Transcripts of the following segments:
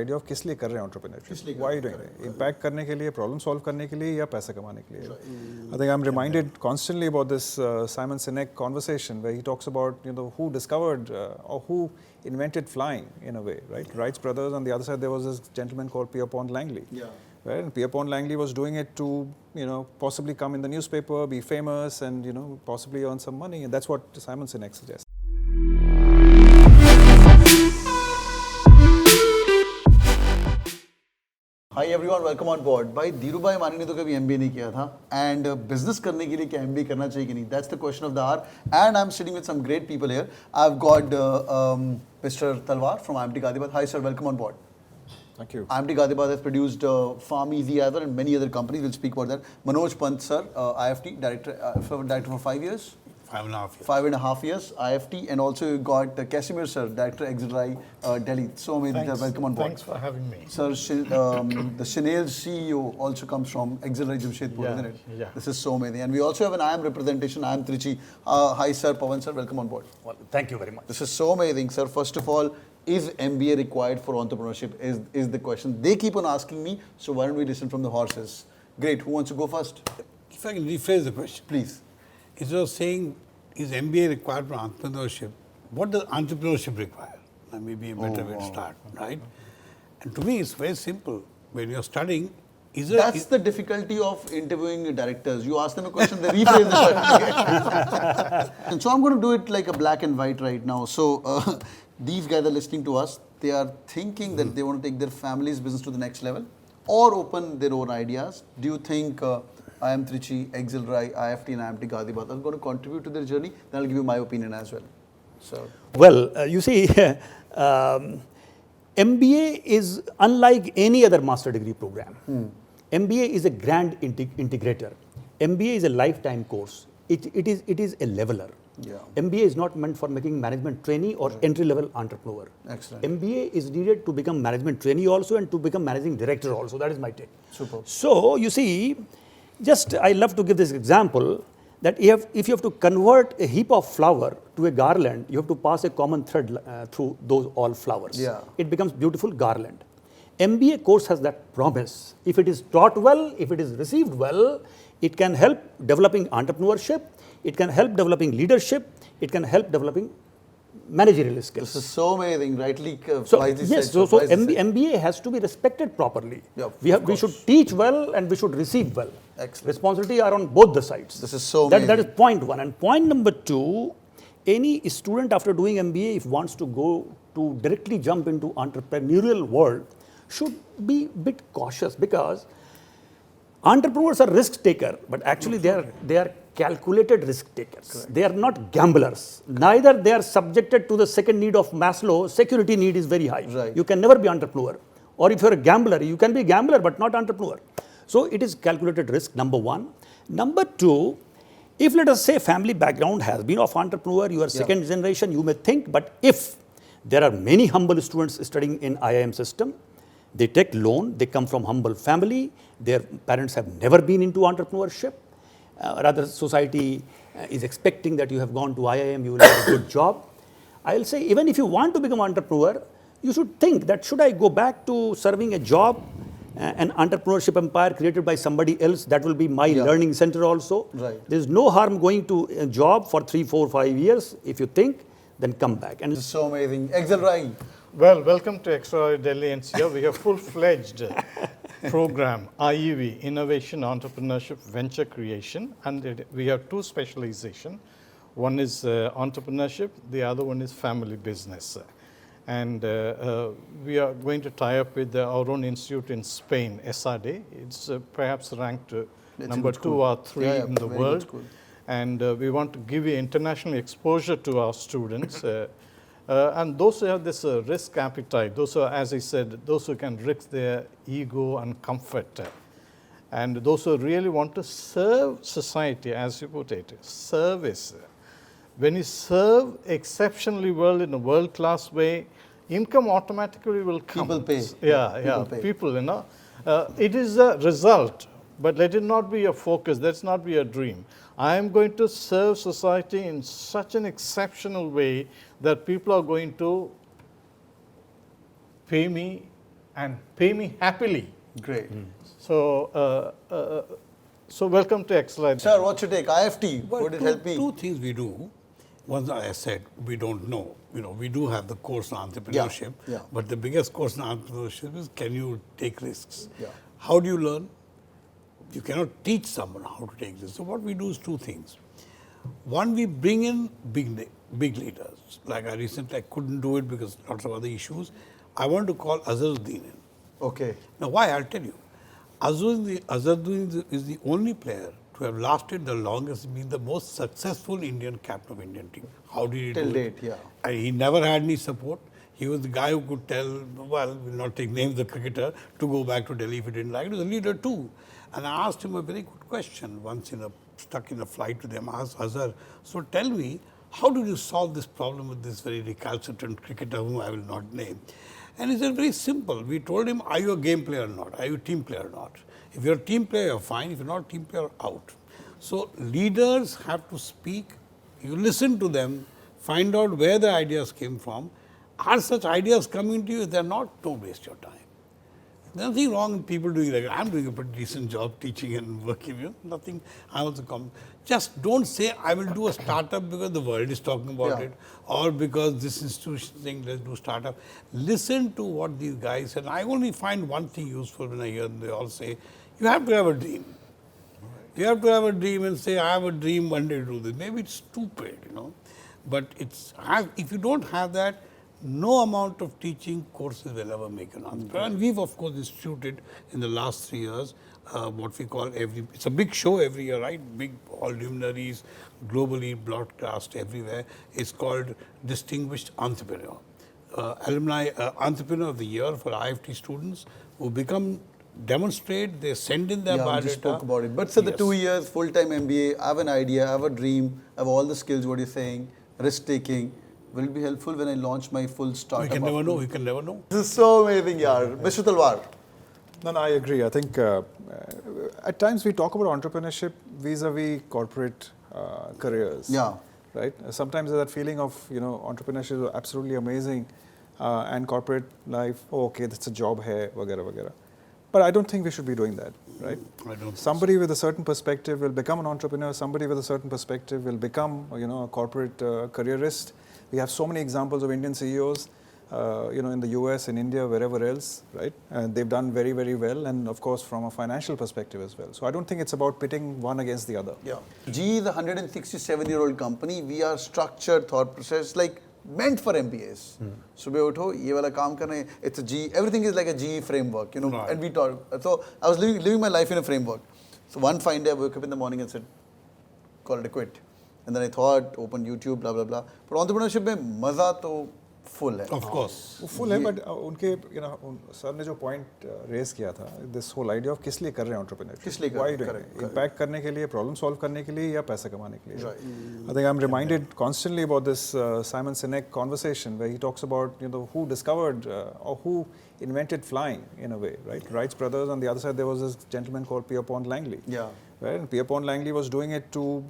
idea of किस लिए कर रहे हैं entrepreneurship, why are you doing it? Impact करने के लिए, problem solve करने के लिए या पैसा कमाने के लिए? I think I'm reminded constantly about this Simon Sinek conversation where he talks about who discovered or who invented flying in a way, right? Wright's brothers. On the other side, there was this gentleman called Pierpont Langley. Yeah. Right? And Pierpont Langley was doing it to possibly come in the newspaper, be famous, and possibly earn some money, and that's what Simon Sinek suggests. Hi everyone, welcome on board. भाई धीरूभाई मानी ने तो कभी MBA नहीं किया था, and business करने के लिए क्या MBA करना चाहिए कि नहीं? That's the question of the hour, and I'm sitting with some great people here. I've got Mr. Talwar from IMT Ghaziabad. Hi sir, welcome on board. Thank you. IMT Ghaziabad has produced Farm Easy Ever and many other companies. We'll speak about that. Manoj Pant sir, IIFT director for 5 years. 5.5 years. 5.5 years, IIFT, and also you got Casimir sir, Director XLRI, Delhi. So amazing, welcome on board. Thanks for having me. Sir, the Chanel CEO also comes from XLRI Jamshedpur, isn't it? Yeah. This is so amazing. And we also have an IIM representation, IIM Trichy. Hi sir, Pawan sir, welcome on board. Well, thank you very much. This is so amazing, sir. First of all, is MBA required for entrepreneurship is the question. They keep on asking me, so why don't we listen from the horses? Great, who wants to go first? If I can rephrase the question. Please. Instead of saying, is MBA required for entrepreneurship? What does entrepreneurship require? That may be a better way to start, right? And to me, it's very simple. When you're studying, that's the difficulty of interviewing directors. You ask them a question, they rephrase the question. And so I'm going to do it like a black and white right now. So these guys are listening to us. They are thinking that they want to take their family's business to the next level or open their own ideas. Do you think IIM Trichy, XLRI, IIFT and IMT Ghaziabad are going to contribute to their journey? Then I'll give you my opinion as well. So, well, you see, MBA is unlike any other master degree program. MBA is a grand integrator. MBA is a lifetime course. It is a leveler. Yeah. MBA is not meant for making management trainee or entry-level entrepreneur. Excellent. MBA is needed to become management trainee also and to become managing director also. That is my take. Super. So, you see, I love to give this example that if you have to convert a heap of flower to a garland, you have to pass a common thread through those all flowers. Yeah. It becomes beautiful garland. MBA course has that promise. If it is taught well, if it is received well, it can help developing entrepreneurship, it can help developing leadership, it can help developing managerial skills. This is so amazing, rightly. MBA has to be respected properly. Yeah, we should teach well and we should receive well. Excellent. Responsibility are on both the sides. This is so amazing. That is point one. And point number two, any student after doing MBA, if wants to go to directly jump into entrepreneurial world, should be a bit cautious because entrepreneurs are risk taker, but actually they are calculated risk takers. Correct. They are not gamblers. Neither they are subjected to the second need of Maslow. Security need is very high. Right. You can never be entrepreneur. Or if you're a gambler, you can be a gambler but not entrepreneur. So it is calculated risk, number one. Number two, if let us say family background has been of entrepreneur, you are second generation, you may think, but if there are many humble students studying in IIM system, they take loan, they come from humble family, their parents have never been into entrepreneurship, rather society is expecting that you have gone to IIM, you will have a good job. I will say even if you want to become entrepreneur, you should think that should I go back to serving a job, an entrepreneurship empire created by somebody else, that will be my learning center also. Right. There is no harm going to a job for 3, 4, 5 years. If you think, then come back. And this is so amazing. XLRI. Well, welcome to XLRI Delhi NCR. We have full-fledged program, IEV, Innovation, Entrepreneurship, Venture Creation, and we have two specializations. One is entrepreneurship, the other one is family business. And we are going to tie up with our own institute in Spain, SRD. It's perhaps ranked number 2 or 3 in the world. And we want to give you international exposure to our students. And those who have this risk appetite, those who, as I said, those who can risk their ego and comfort, and those who really want to serve society, as you put it, service. When you serve exceptionally well in a world-class way, income automatically will come. People pay. People, you know. It is a result, but let it not be your focus. Let's not be a dream. I am going to serve society in such an exceptional way that people are going to pay me and pay me happily. Great. So welcome to XLRI. Sir, what's your take? IIFT, Well, would it help me? Two things we do. One, I said, we don't know. We do have the course on entrepreneurship, Yeah. but the biggest course on entrepreneurship is, can you take risks? Yeah. How do you learn? You cannot teach someone how to take risks. So what we do is two things. One, we bring in big leaders. Like I couldn't do it because lots of other issues. I want to call Azharuddin in. Okay. Now, why? I'll tell you. Azharuddin is the only player to have lasted the longest, been the most successful Indian captain of Indian team. How did he Till do date, it? yeah. And he never had any support. He was the guy who could tell, well, we'll not take names of the cricketer, to go back to Delhi if he didn't like it. He was a leader too. And I asked him a very good question once stuck in a flight with him. I asked Azhar, so tell me, how did you solve this problem with this very recalcitrant cricketer whom I will not name? And he said, very simple. We told him, are you a game player or not? Are you a team player or not? If you're a team player, you're fine. If you're not a team player, out. So leaders have to speak. You listen to them, find out where the ideas came from. Are such ideas coming to you? If they're not, don't waste your time. There's nothing wrong with people doing that. I'm doing a pretty decent job teaching and working. Nothing. I also come. Just don't say, I will do a startup because the world is talking about it, or because this institution is saying, let's do startup. Listen to what these guys said. I only find one thing useful when I hear them. They all say, you have to have a dream. You have to have a dream and say, I have a dream one day to do this. Maybe it's stupid, but if you don't have that, no amount of teaching courses will ever make an entrepreneur. And we've, of course, instituted in the last 3 years what we call it's a big show every year, right? Big, all luminaries, globally broadcast everywhere. It's called Distinguished Entrepreneur. Alumni Entrepreneur of the Year for IIFT students who demonstrate, they send in their biodata. We just spoke about it. But so the 2 years, full-time MBA, I have an idea, I have a dream, I have all the skills, what you're saying, risk-taking. Will it be helpful when I launch my full startup? We can never know. We can never know. This is so amazing, yaar. Mr. Talwar. No, I agree. I think at times we talk about entrepreneurship vis-a-vis corporate careers. Yeah. Right? Sometimes there's that feeling of, entrepreneurship is absolutely amazing and corporate life, okay, that's a job hai, vagara, vagara. But I don't think we should be doing that, right? I don't. Somebody with a certain perspective will become an entrepreneur. Somebody with a certain perspective will become, a corporate careerist. We have so many examples of Indian CEOs, in the US, in India, wherever else, right? And they've done very, very well, and of course, from a financial perspective as well. So I don't think it's about pitting one against the other. Yeah. GE is a 167-year-old company. We are structured thought process, meant for MBAs. Subah utho, ye wala kaam karna hai. It's a GE. Everything is like a GE framework, Right. And we talk. So I was living my life in a framework. So one fine day, I woke up in the morning and said, call it a quit. And then I thought, opened YouTube, blah, blah, blah. But entrepreneurship mein maza to full hai. Of course. वो full है, but उनके sir ने जो point raise किया था, this whole idea of किस लिए कर रहे हैं entrepreneurship? किस लिए कर Why रहे हैं? doing Correct, it? Impact करने के लिए, problem solve करने के लिए या पैसा कमाने के लिए? Right. I think I'm reminded constantly about this Simon Sinek conversation where he talks about who discovered or who invented flying in a way, right? Wright's brothers. On the other side, there was this gentleman called Pierpont Langley. Yeah. Right? And Pierpont Langley was doing it to,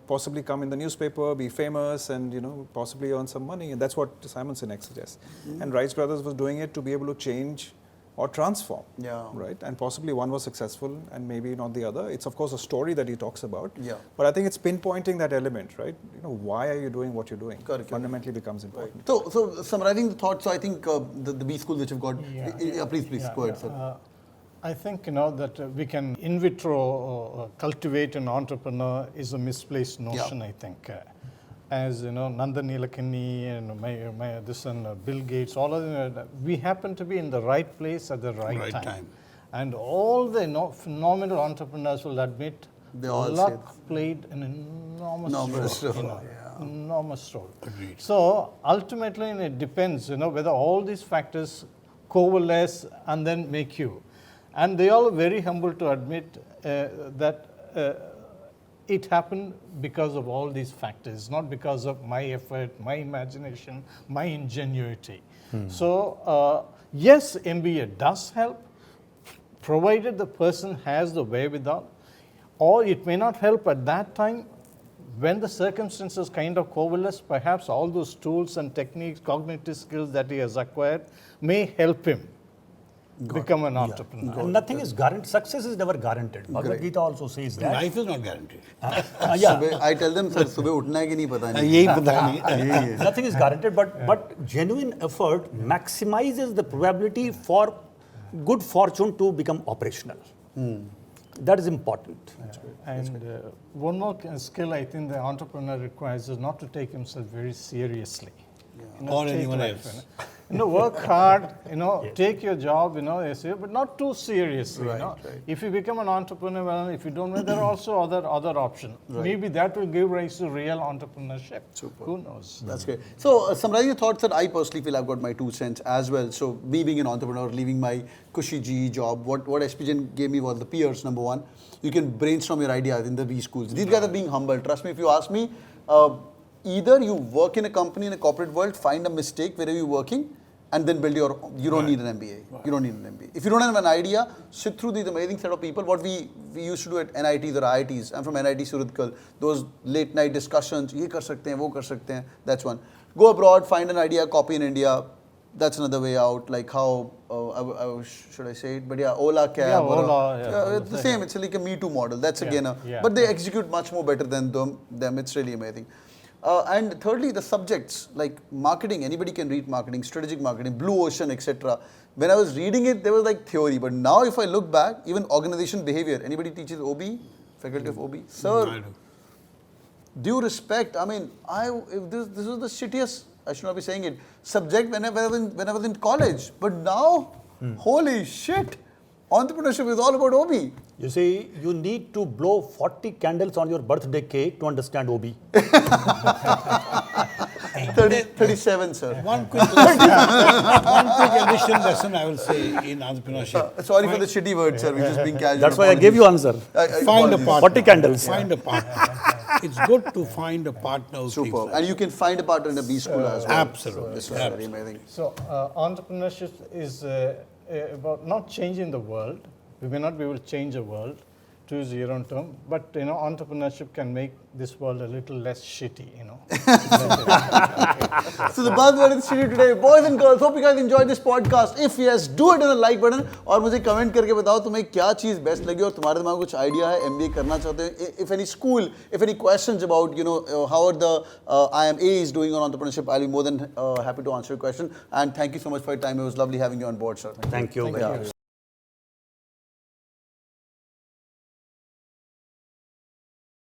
possibly come in the newspaper, be famous, and possibly earn some money. And that's what Simon Sinek suggests. And Wright's brothers was doing it to be able to change or transform. Yeah. Right? And possibly one was successful, and maybe not the other. It's of course a story that he talks about. Yeah. But I think it's pinpointing that element, right? Why are you doing what you're doing? Correct. Fundamentally becomes important. So summarizing the thoughts, so I think the B schools which have got, please, go ahead, sir. I think that we can in vitro cultivate an entrepreneur is a misplaced notion. I think, as Nandan Nilekani and Bill Gates, all of them, we happen to be in the right place at the right time. And all the phenomenal entrepreneurs will admit they all luck played an enormous role. Enormous role. Agreed. So ultimately, it depends, whether all these factors coalesce and then make you. And they all are very humble to admit that it happened because of all these factors, not because of my effort, my imagination, my ingenuity. So, yes, MBA does help, provided the person has the wherewithal, or it may not help at that time. When the circumstances kind of coalesce, perhaps all those tools and techniques, cognitive skills that he has acquired may help him. become an entrepreneur. And nothing is guaranteed. Success is never guaranteed. Bhagavad Gita also says that. Life is not guaranteed. सुबह I tell them sir सुबह उठना है कि नहीं पता नहीं. यही पता नहीं. Nothing is guaranteed, but genuine effort maximizes the probability for good fortune to become operational. That is important. And one more skill I think the entrepreneur requires is not to take himself very seriously. You know, Or take anyone life, else. You know, work hard, you know, take your job, you know, but not too seriously, you know. If you become an entrepreneur, well, if you don't know, there are also other options. Maybe that will give rise to real entrepreneurship. Super. Who knows? That's great. So, summarizing your thoughts, that I personally feel I've got my 2 cents as well. So, me being an entrepreneur, leaving my cushy GE job, what SPGen gave me was the peers, number one. You can brainstorm your ideas in the V schools. These guys are being humble. Trust me, if you ask me, either you work in a company in a corporate world, find a mistake wherever you're working, and then build your, you don't need an MBA. You don't need an MBA. If you don't have an idea, sit through these amazing set of people. What we used to do at NITs or IITs. I'm from NIT Surathkal. Those late night discussions, ye kar sakte hain, wo kar sakte hain. That's one. Go abroad, find an idea, copy in India. That's another way out. Like how, should I say it? But yeah, Ola cab. Yeah, Ola. It's the same. It's like a Me Too model. That's again but they execute much more better than them. It's really amazing. And thirdly, the subjects like marketing. Anybody can read marketing, strategic marketing, blue ocean, etc. When I was reading it, there was like theory. But now if I look back, even organization behavior. Anybody teaches OB? Faculty of OB? Sir, due respect. I mean, if this was the shittiest, I should not be saying it, subject when I was in college. But now, holy shit, entrepreneurship is all about OB. You see, you need to blow 40 candles on your birthday cake to understand OB. 37, sir. One quick additional lesson I will say in entrepreneurship. Sorry for the shitty word, sir. We're just being casual. That's why I gave you answer. Find a partner. 40 candles. Find a partner. It's good to find a partner who thinks Super. like And you can find a partner in a B school as well. Absolutely. This was very amazing. So, entrepreneurship is about not changing the world. We may not be able to change the world, to use your own term, but you know, entrepreneurship can make this world a little less shitty, you know. So the buzzword is shitty today. Boys and girls, hope you guys enjoyed this podcast. If yes, do it on the like button और मुझे comment करके बताओ तुम्हें क्या चीज़ best लगी और तुम्हारे दिमाग में कुछ idea है MBA करना चाहते हो. If any school, if any questions about how are the IIM is doing on entrepreneurship, I'll be more than happy to answer your question. And thank you so much for your time. It was lovely having you on board, sir. Thank you.